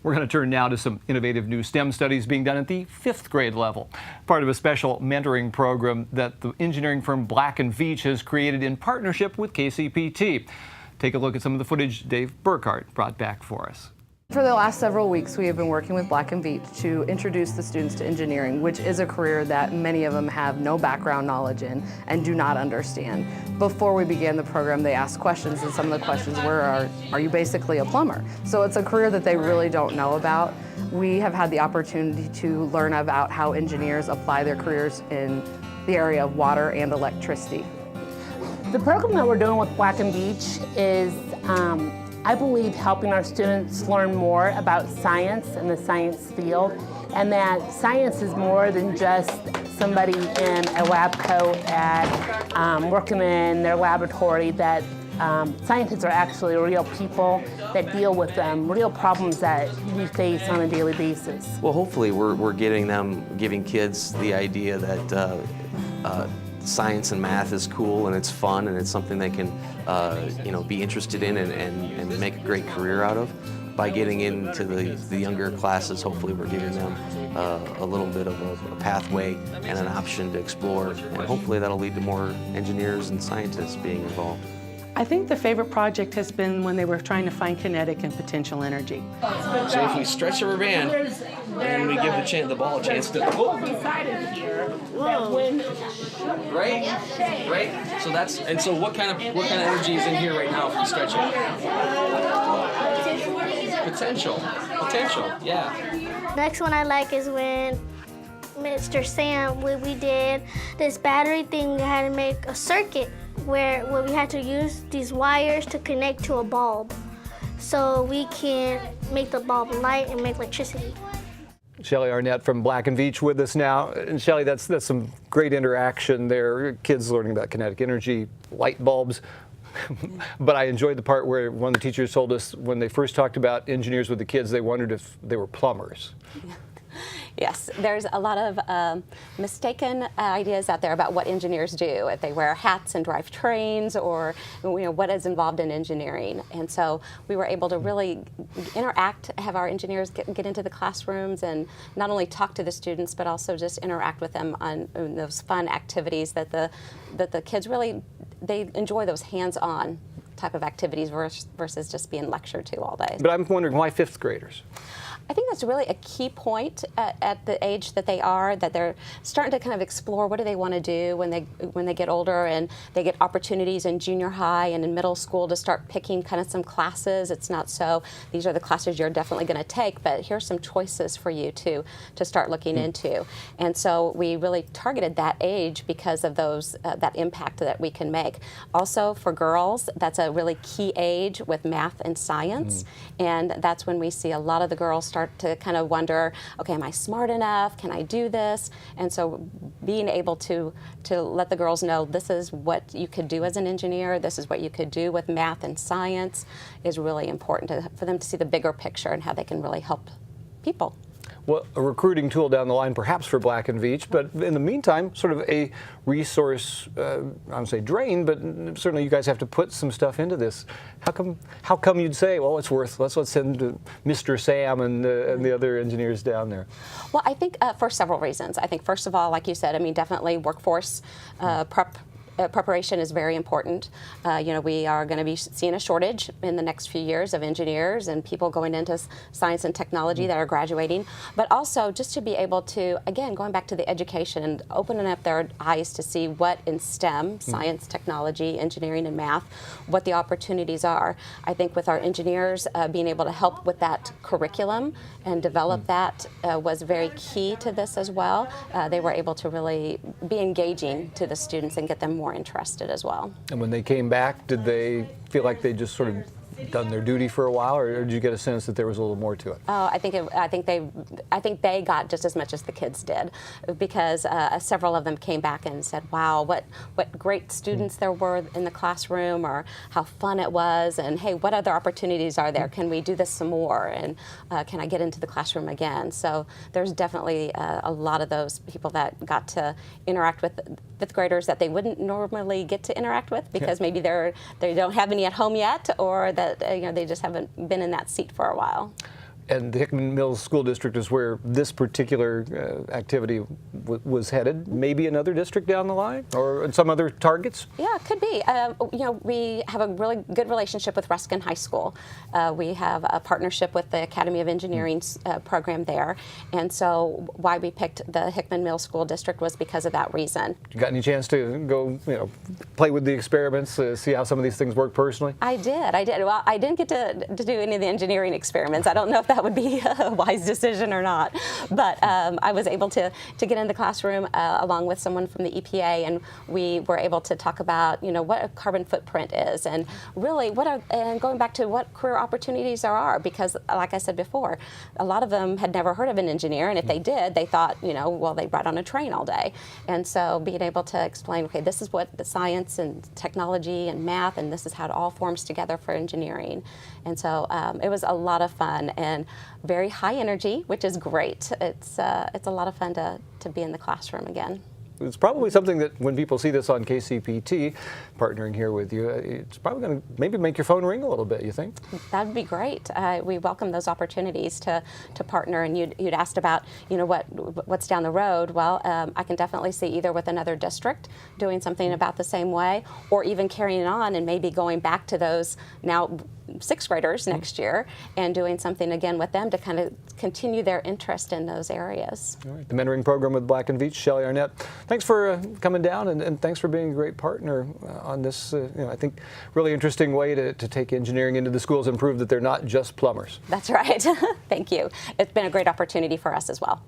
We're going to turn now to some innovative new STEM studies being done at the 5th grade level, part of a special mentoring program that the engineering firm Black & Veatch has created in partnership with KCPT. Take a look at some of the footage Dave Burkhart brought back for us. For the last several weeks, we have been working with Black & Veatch to introduce the students to engineering, which is a career that many of them have no background knowledge in and do not understand. Before we began the program, they asked questions, and some of the questions were, are you basically a plumber? So it's a career that they really don't know about. We have had the opportunity to learn about how engineers apply their careers in the area of water and electricity. The program that we're doing with Black & Veatch is I believe helping our students learn more about science and the science field, and that science is more than just somebody in a lab coat and working in their laboratory, that scientists are actually real people that deal with real problems that we face on a daily basis. Well, hopefully we're giving kids the idea that science and math is cool and it's fun and it's something they can be interested in and make a great career out of. By getting into the younger classes, hopefully we're giving them a little bit of a pathway and an option to explore, and hopefully that'll lead to more engineers and scientists being involved. I think the favorite project has been when they were trying to find kinetic and potential energy. So if we stretch the rubber band, and we give the ball a chance to go. Right? So that's, and so what kind of energy is in here right now if we stretch it? Potential, yeah. Next one I like is when Mr. Sam, we did this battery thing, we had to make a circuit where we had to use these wires to connect to a bulb so we can make the bulb light and make electricity. Shelly Arnett from Black & Veatch with us now. And Shelly, that's some great interaction there. Kids learning about kinetic energy, light bulbs. But I enjoyed the part where one of the teachers told us when they first talked about engineers with the kids, they wondered if they were plumbers. Yes, there's a lot of mistaken ideas out there about what engineers do, if they wear hats and drive trains, or what is involved in engineering. And so we were able to really interact, have our engineers get into the classrooms and not only talk to the students, but also just interact with them on those fun activities that the kids really, they enjoy those hands-on type of activities versus just being lectured to all day. But I'm wondering why 5th graders? I think that's really a key point at the age that they are, that they're starting to kind of explore what do they want to do when they get older, and they get opportunities in junior high and in middle school to start picking kind of some classes. It's not so, these are the classes you're definitely going to take, but here's some choices for you to start looking into. And so we really targeted that age because of those that impact that we can make. Also for girls, that's a really key age with math and science, and that's when we see a lot of the girls start to kind of wonder, okay, am I smart enough? Can I do this? And so being able to let the girls know this is what you could do as an engineer, this is what you could do with math and science, is really important for them to see the bigger picture and how they can really help people. Well, a recruiting tool down the line, perhaps for Black & Veatch, but in the meantime, sort of a resource, I don't say drain, but certainly you guys have to put some stuff into this. How come you'd say, well, it's worth, let's send Mr. Sam and the other engineers down there? Well, I think for several reasons. I think first of all, like you said, I mean, definitely workforce preparation is very important. We are going to be seeing a shortage in the next few years of engineers and people going into science and technology that are graduating, but also just to be able to, again, going back to the education and opening up their eyes to see what in STEM, science, technology, engineering, and math, what the opportunities are. I think with our engineers being able to help with that curriculum and develop that was very key to this as well. They were able to really be engaging to the students and get them more interested as well. And when they came back, did they feel like they just sort of done their duty for a while, or did you get a sense that there was a little more to it? Oh, I think they got just as much as the kids did, because several of them came back and said, "Wow, what great students there were in the classroom, or how fun it was, and hey, what other opportunities are there? Can we do this some more? And can I get into the classroom again?" So there's definitely a lot of those people that got to interact with 5th graders that they wouldn't normally get to interact with because maybe they don't have any at home yet, or that they just haven't been in that seat for a while. And the Hickman Mills School District is where this particular activity was headed. Maybe another district down the line, or some other targets? Yeah, it could be. You know, we have a really good relationship with Ruskin High School. We have a partnership with the Academy of Engineering program there, and so why we picked the Hickman Mills School District was because of that reason. You got any chance to go, play with the experiments, see how some of these things work personally? I did. Well, I didn't get to do any of the engineering experiments. I don't know if that would be a wise decision or not, but I was able to get in the classroom along with someone from the EPA, and we were able to talk about, what a carbon footprint is, and really and going back to what career opportunities there are, because like I said before, a lot of them had never heard of an engineer, and if they did, they thought, well, they ride on a train all day. And so being able to explain, okay, this is what the science and technology and math, and this is how it all forms together for engineering. And so it was a lot of fun and very high energy, which is great. It's a lot of fun to be in the classroom again. It's probably something that when people see this on KCPT, partnering here with you, it's probably going to maybe make your phone ring a little bit, you think? That'd be great. We welcome those opportunities to partner. And you'd asked about, what's down the road. Well, I can definitely see either with another district doing something about the same way, or even carrying it on and maybe going back to those now sixth graders next year and doing something again with them to kind of continue their interest in those areas. All right. The mentoring program with Black & Veatch, Shelly Arnett, thanks for coming down and thanks for being a great partner on this, I think, really interesting way to take engineering into the schools and prove that they're not just plumbers. That's right. Thank you. It's been a great opportunity for us as well.